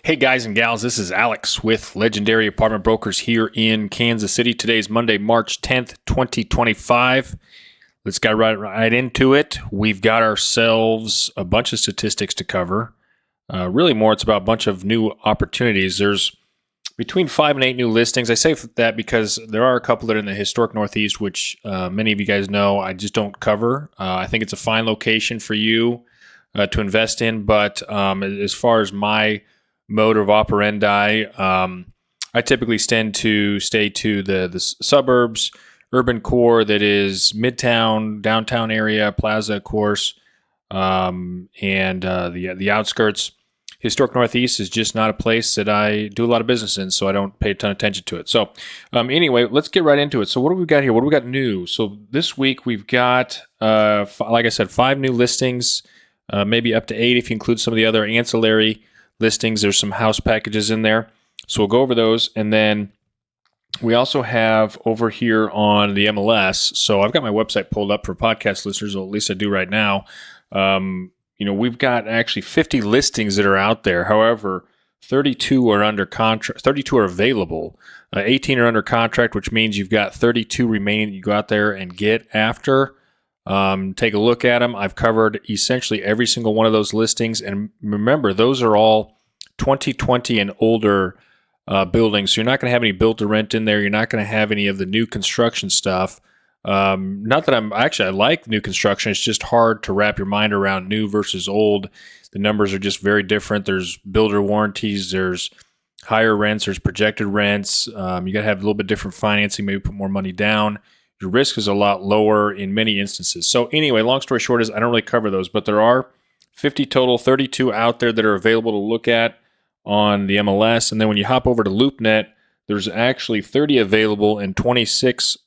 Hey guys and gals, this is Alex with Legendary Apartment Brokers here in Kansas City. Today is Monday, March 10th, 2025. Let's get right into it. We've got ourselves a bunch of statistics to cover. Really more, it's about a bunch of new opportunities. There's between 5 and 8 new listings. I say that because there are a couple that are in the historic Northeast, which many of you guys know I just don't cover. I think it's a fine location for you to invest in, but as far as my mode of operandi, I typically tend to stay to the suburbs, urban core that is midtown, downtown area, plaza, of course, and the outskirts. Historic Northeast is just not a place that I do a lot of business in, so I don't pay a ton of attention to it. So anyway, let's get right into it. So what do we got here? What do we got new? So this week we've got, like I said, 5 new listings, maybe up to 8 if you include some of the other ancillary listings. There's some house packages in there. So we'll go over those. And then we also have over here on the MLS. So I've got my website pulled up for podcast listeners, or at least I do right now. We've got actually 50 listings that are out there. However, 32 are under contract. 32 are available. 18 are under contract, which means you've got 32 remaining that you go out there and get after. Take a look at them. I've covered essentially every single one of those listings. And remember, those are all 2020 and older buildings. So you're not going to have any built to rent in there. You're not going to have any of the new construction stuff. Not that I like new construction. It's just hard to wrap your mind around new versus old. The numbers are just very different. There's builder warranties. There's higher rents. There's projected rents. You got to have a little bit different financing, maybe put more money down. Your risk is a lot lower in many instances. So anyway, long story short is I don't really cover those, but there are 50 total, 32 out there that are available to look at on the MLS. And then when you hop over to LoopNet, there's actually 30 available and 30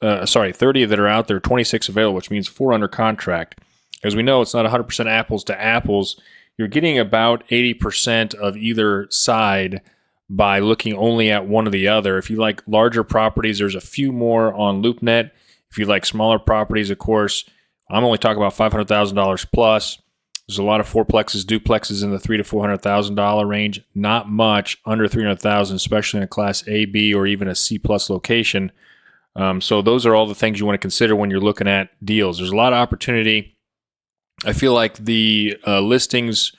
that are out there, 26 available, which means 4 under contract. As we know, it's not 100% apples to apples. You're getting about 80% of either side by looking only at one or the other. If you like larger properties, there's a few more on LoopNet. If you like smaller properties, of course, I'm only talking about $500,000 plus. There's a lot of fourplexes, duplexes in the $300,000 to $400,000 range. Not much under $300,000, especially in a Class A, B, or even a C plus location. So those are all the things you want to consider when you're looking at deals. There's a lot of opportunity. I feel like the listings,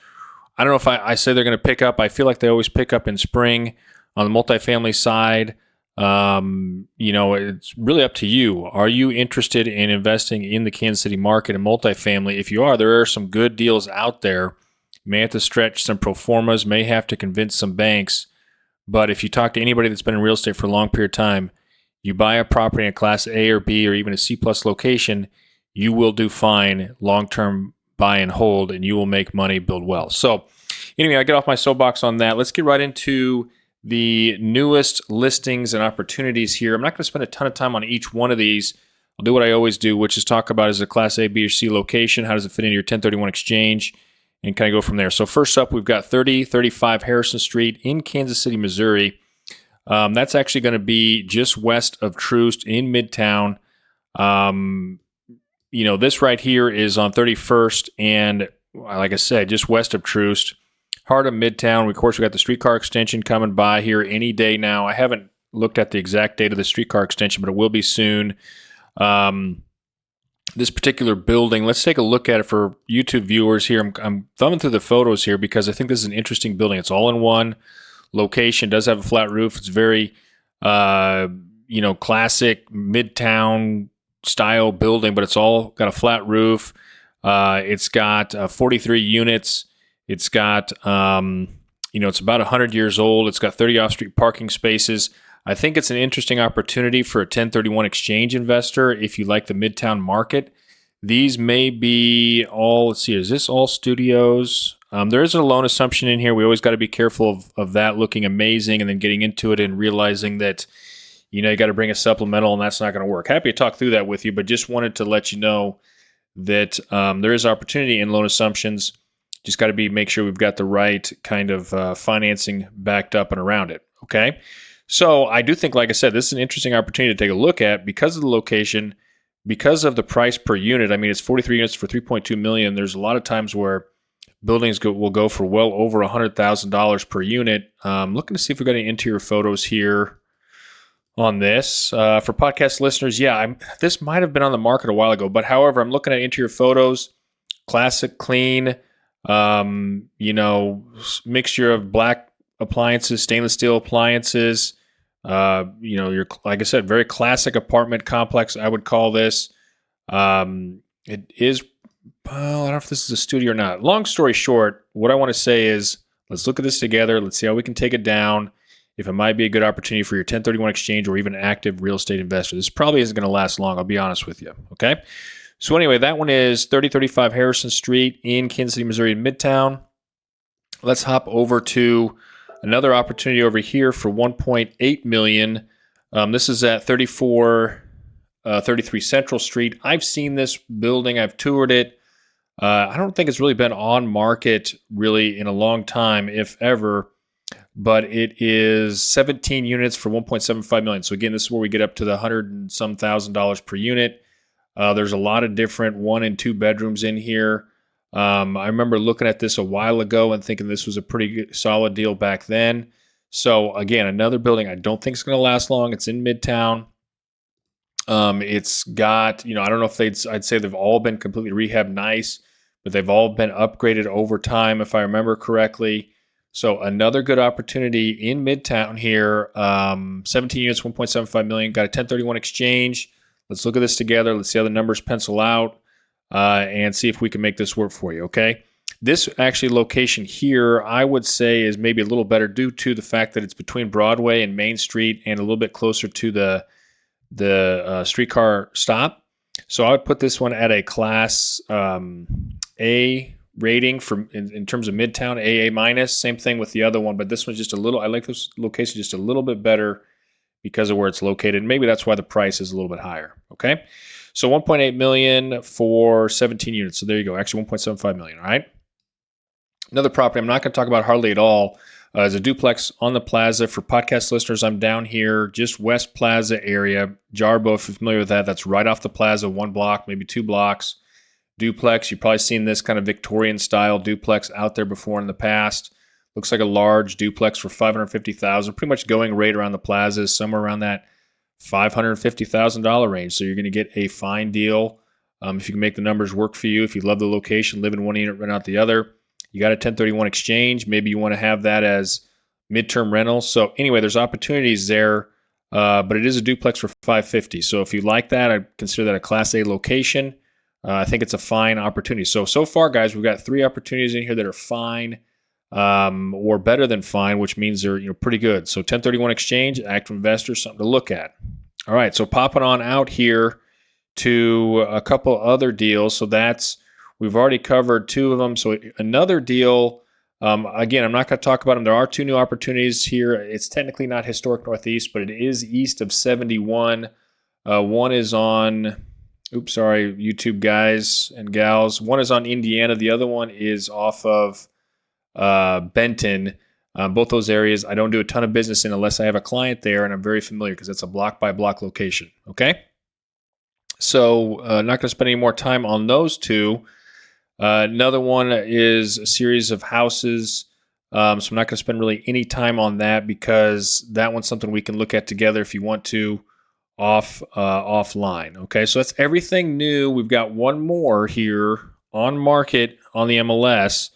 I don't know if I say they're going to pick up. I feel like they always pick up in spring on the multifamily side. It's really up to you. Are you interested in investing in the Kansas City market and multifamily? If you are, there are some good deals out there. You may have to stretch some pro formas, may have to convince some banks. But if you talk to anybody that's been in real estate for a long period of time, you buy a property in a Class A or B or even a C plus location, you will do fine long-term buy and hold, and you will make money, build wealth. So anyway, I get off my soapbox on that. Let's get right into the newest listings and opportunities here. I'm not going to spend a ton of time on each one of these. I'll do what I always do, which is talk about is a Class A, B, or C location. How does it fit into your 1031 exchange? And kind of go from there. So first up, we've got 3035 Harrison Street in Kansas City, Missouri. That's actually going to be just west of Troost in Midtown. This right here is on 31st and, like I said, just west of Troost. Heart of Midtown. Of course, we got the streetcar extension coming by here any day now. I haven't looked at the exact date of the streetcar extension, but it will be soon. This particular building, let's take a look at it for YouTube viewers here. I'm thumbing through the photos here because I think this is an interesting building. It's all in one location. It does have a flat roof. It's very, classic Midtown style building, but it's all got a flat roof. It's got 43 units. It's got, it's about 100 years old. It's got 30 off-street parking spaces. I think it's an interesting opportunity for a 1031 exchange investor if you like the Midtown market. These may be all, let's see, is this all studios? There is a loan assumption in here. We always got to be careful of that looking amazing and then getting into it and realizing that, you got to bring a supplemental and that's not going to work. Happy to talk through that with you, but just wanted to let you know that there is opportunity in loan assumptions. Just got to make sure we've got the right kind of financing backed up and around it. Okay. So I do think, like I said, this is an interesting opportunity to take a look at because of the location, because of the price per unit. I mean, it's 43 units for $3.2 million. There's a lot of times where Buildings will go for well over $100,000 per unit. Looking to see if we got any interior photos here on this. For podcast listeners, this might have been on the market a while ago, but however, I'm looking at interior photos, classic, clean, mixture of black appliances, stainless steel appliances. You're, like I said, very classic apartment complex, I would call this. It is, well, I don't know if this is a studio or not. Long story short, what I want to say is, let's look at this together. Let's see how we can take it down. If it might be a good opportunity for your 1031 exchange or even active real estate investor. This probably isn't going to last long, I'll be honest with you, okay? So anyway, that one is 3035 Harrison Street in Kansas City, Missouri, in Midtown. Let's hop over to another opportunity over here for $1.8 million. This is at 3433 Central Street. I've seen this building. I've toured it. I don't think it's really been on market really in a long time, if ever. But it is 17 units for $1.75 million. So again, this is where we get up to the $100 and some thousand per unit. There's a lot of different 1 and 2 bedrooms in here. I remember looking at this a while ago and thinking this was a pretty good, solid deal back then. So again, another building I don't think is going to last long. It's in Midtown. It's got, I don't know if I'd say they've all been completely rehabbed nice, but they've all been upgraded over time, if I remember correctly. So another good opportunity in Midtown here. 17 units, $1.75 million. Got a 1031 exchange. Let's look at this together. Let's see how the numbers pencil out and see if we can make this work for you, okay? This actually location here, I would say, is maybe a little better due to the fact that it's between Broadway and Main Street and a little bit closer to the streetcar stop. So I would put this one at a Class A rating in terms of Midtown, AA minus. Same thing with the other one, but this one's just a little, I like this location just a little bit better because of where it's located. Maybe that's why the price is a little bit higher, okay? So $1.8 million for 17 units. So there you go, actually $1.75 million, all right? Another property I'm not going to talk about hardly at all is a duplex on the plaza. For podcast listeners, I'm down here, just West Plaza area. Jarbo, if you're familiar with that, that's right off the plaza, 1 block, maybe 2 blocks. Duplex, you've probably seen this kind of Victorian style duplex out there before in the past. Looks like a large duplex for $550,000, pretty much going rate around the plaza, somewhere around that $550,000 range. So you're going to get a fine deal if you can make the numbers work for you. If you love the location, live in one unit, rent out the other. You got a 1031 exchange. Maybe you want to have that as midterm rental. So anyway, there's opportunities there, but it is a duplex for $550,000. So if you like that, I consider that a Class A location. I think it's a fine opportunity. So far, guys, we've got 3 opportunities in here that are fine or better than fine, which means they're pretty good. So 1031 exchange, active investor, something to look at. All right, so popping on out here to a couple other deals. So we've already covered 2 of them. So another deal, again, I'm not going to talk about them. There are 2 new opportunities here. It's technically not historic Northeast, but it is east of 71. One is on... Oops, sorry, YouTube guys and gals. One is on Indiana. The other one is off of Benton. Both those areas, I don't do a ton of business in unless I have a client there, and I'm very familiar because it's a block-by-block location, okay? So not going to spend any more time on those 2. Another one is a series of houses. So I'm not going to spend really any time on that because that one's something we can look at together if you want to. Offline. Okay, so that's everything new. We've got one more here on market on the MLS.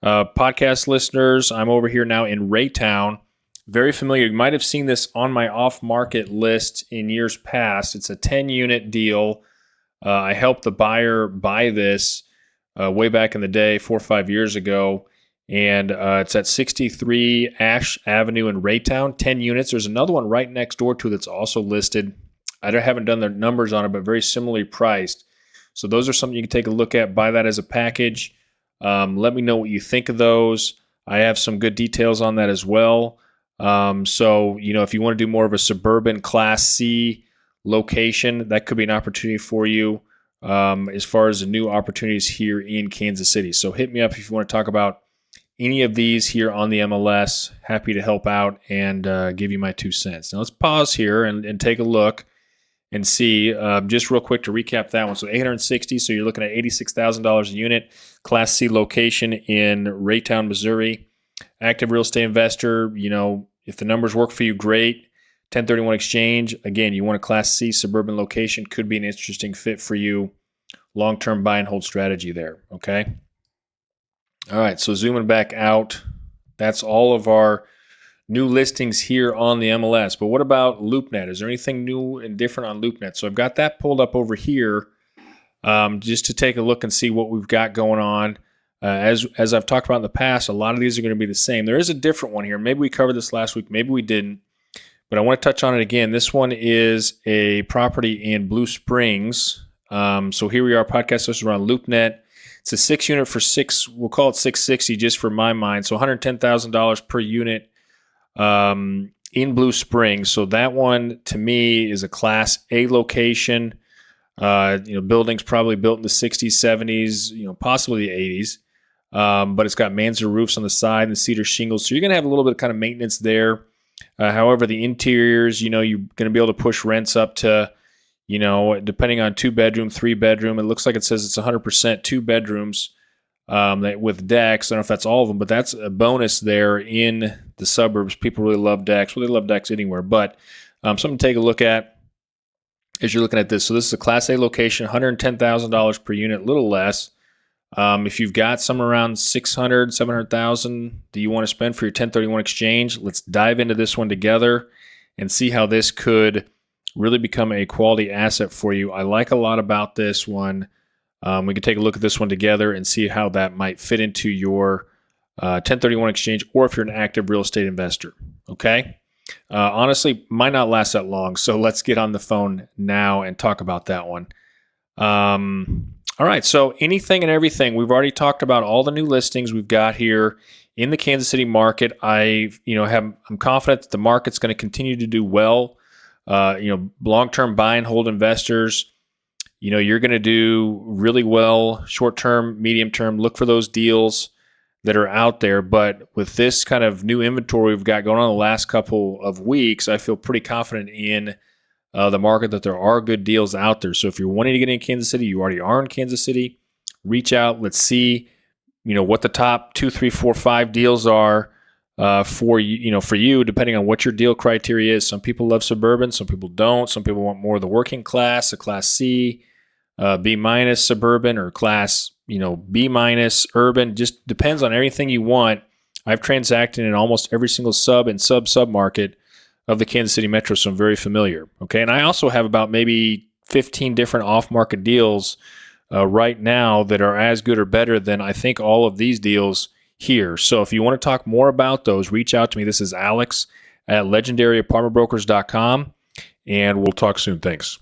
Podcast listeners, I'm over here now in Raytown. Very familiar. You might have seen this on my off-market list in years past. It's a 10-unit deal. I helped the buyer buy this way back in the day, 4 or 5 years ago. And it's at 63 Ash Avenue in Raytown, 10 units. There's another one right next door to it that's also listed. I haven't done the numbers on it, but very similarly priced. So those are something you can take a look at, buy that as a package. Let me know what you think of those. I have some good details on that as well. So, if you want to do more of a suburban Class C location, that could be an opportunity for you as far as the new opportunities here in Kansas City. So hit me up if you want to talk about any of these here on the MLS. Happy to help out and give you my 2 cents. Now let's pause here and take a look and see. Just real quick to recap that one. So 860. So you're looking at $86,000 a unit. Class C location in Raytown, Missouri. Active real estate investor. If the numbers work for you, great. 1031 exchange. Again, you want a Class C suburban location. Could be an interesting fit for you. Long-term buy and hold strategy there. Okay. All right. So zooming back out, that's all of our new listings here on the MLS. But what about LoopNet? Is there anything new and different on LoopNet? So I've got that pulled up over here just to take a look and see what we've got going on. As I've talked about in the past, a lot of these are going to be the same. There is a different one here. Maybe we covered this last week. Maybe we didn't. But I want to touch on it again. This one is a property in Blue Springs. So here we are, podcast hosts around LoopNet. It's a 6-unit for we'll call it $660 just for my mind. So $110,000 per unit in Blue Springs. So that one to me is a Class A location. Buildings probably built in the 60s, 70s, possibly the 80s. But it's got mansard roofs on the side and the cedar shingles. So you're going to have a little bit of kind of maintenance there. However, the interiors, you're going to be able to push rents up to, depending on 2-bedroom, 3-bedroom. It looks like it says it's 100% 2 bedrooms with decks. I don't know if that's all of them, but that's a bonus there in the suburbs. People really love decks. Well, they love decks anywhere, but something to take a look at as you're looking at this. So this is a Class A location, $110,000 per unit, a little less. If you've got somewhere around $600,000, $700,000 that you want to spend for your 1031 exchange, let's dive into this one together and see how this could really become a quality asset for you. I like a lot about this one. We can take a look at this one together and see how that might fit into your 1031 exchange, or if you're an active real estate investor. Okay. Honestly, might not last that long. So let's get on the phone now and talk about that one. All right. So anything and everything. We've already talked about all the new listings we've got here in the Kansas City market. I'm confident that the market's going to continue to do well. Long-term buy and hold investors, you're going to do really well. Short-term, medium-term, look for those deals that are out there. But with this kind of new inventory we've got going on the last couple of weeks, I feel pretty confident in the market that there are good deals out there. So if you're wanting to get in Kansas City, you already are in Kansas City, reach out. Let's see, what the top 2, 3, 4, 5 deals are for you, depending on what your deal criteria is. Some people love suburban, some people don't. Some people want more of the working class, a Class C, B- suburban, or Class B- urban. Just depends on everything you want. I've transacted in almost every single sub and sub market of the Kansas City metro, so I'm very familiar. Okay, and I also have about maybe 15 different off-market deals right now that are as good or better than I think all of these deals here. So if you want to talk more about those, reach out to me. This is Alex at legendaryapartmentbrokers.com, and we'll talk soon. Thanks.